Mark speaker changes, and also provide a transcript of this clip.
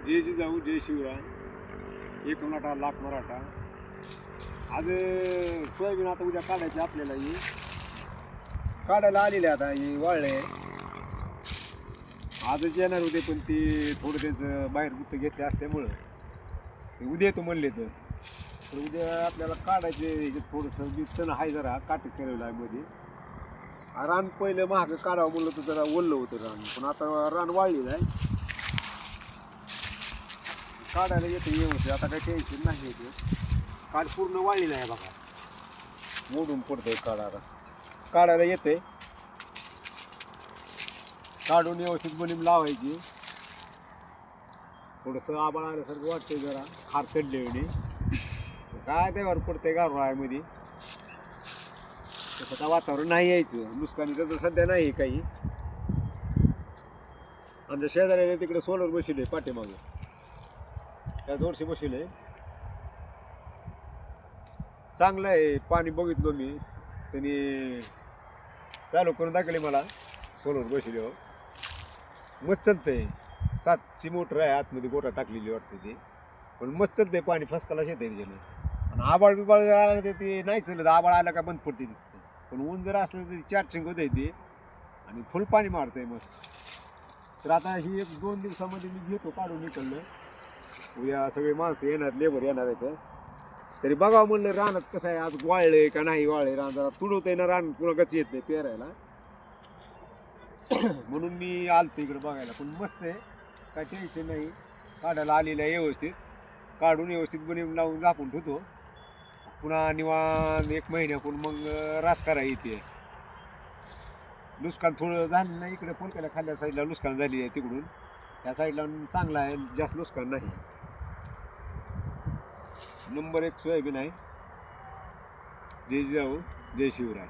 Speaker 1: जय जिजाऊ जय शिवराय, एक मराठा लाख मराठा. आज सोयाबीन आता उद्या काढायची आपल्याला. ही काढायला आलेले आता, ही वाळले. आजच येणार होते पण ती थोडं त्यांचं बाहेर गुत्त घेतले असल्यामुळं उद्या येतो म्हणले. तर उद्या आपल्याला काढायचे. थोडंसं बी तण आहे, जरा काटे केलेलं आहे मध्ये. रान पहिलं महाग काढावं म्हणलं तर जरा ओललं होतं रान, पण आता रान वाळलेलं आहे. काढायला येतं व्यवस्थित, आता काही टेन्शन नाही येते. काढ पूर्ण वाळलेलं आहे बघा, मोडून पडतंय काढायला येते. काढून व्यवस्थित बनीम लावायची. थोडंसं आबाळ आल्यासारखं वाटतंय, जरा खार चढले काय त्यावर पडतंय गारवाळ्यामध्ये. तसं का वातावरण नाही यायचं, नुकसानीचं तर सध्या नाही काही. आमच्या शेजाऱ्याने तिकडे सोलर बसले पाठीमागे, त्याच वर्षी बसले. चांगलं आहे, पाणी बघितलं मी, त्यांनी चालू करून दाखवले मला. सोलर बसले हो, मस्त चालतंय. 7ची मोटर आहे, आतमध्ये गोटा टाकलेली वाटते ती, पण मस्त चालतंय. पाणी फर्स्ट क्लास येते त्याच्याने. आणि आबाळ बिबाळ आलं तर ते नाही चालत, आबाळ आलं का बंद पडते. पण ऊन जर असलं तर चार्जिंग होत ती आणि फुल पाणी मारतंय मस्त. तर आता ही 1-2 दिवसामध्ये मी घेतो काढून निघलं. उद्या सगळे माणसं येणार, लेबर येणार आहेत. तरी बघावं म्हणलं रानात कसं आहे, आज वाळले का नाही वाळले. रान जरा तुडवतंय ना, रान कुणा गच येत नाही पेरायला. म्हणून मी आलतो इकडे बघायला. पण मस्त आहे, काय टेन्शन नाही. काढायला आलेलं आहे व्यवस्थित. काढून व्यवस्थित बनवून लावून झाकून ठेवतो. पुन्हा निवांत 1 महिन्यापून मग रास करा येते. नुकसान थोडं झालं नाही इकडे, फोन केला खाल्ल्या साईडला नुकसान झाली आहे तिकडून. त्या साईडला चांगला आहे, जास्त नुकसान नाही. नंबर 1 सोयाबीन आहे. जय जिजाऊ जय शिवराय.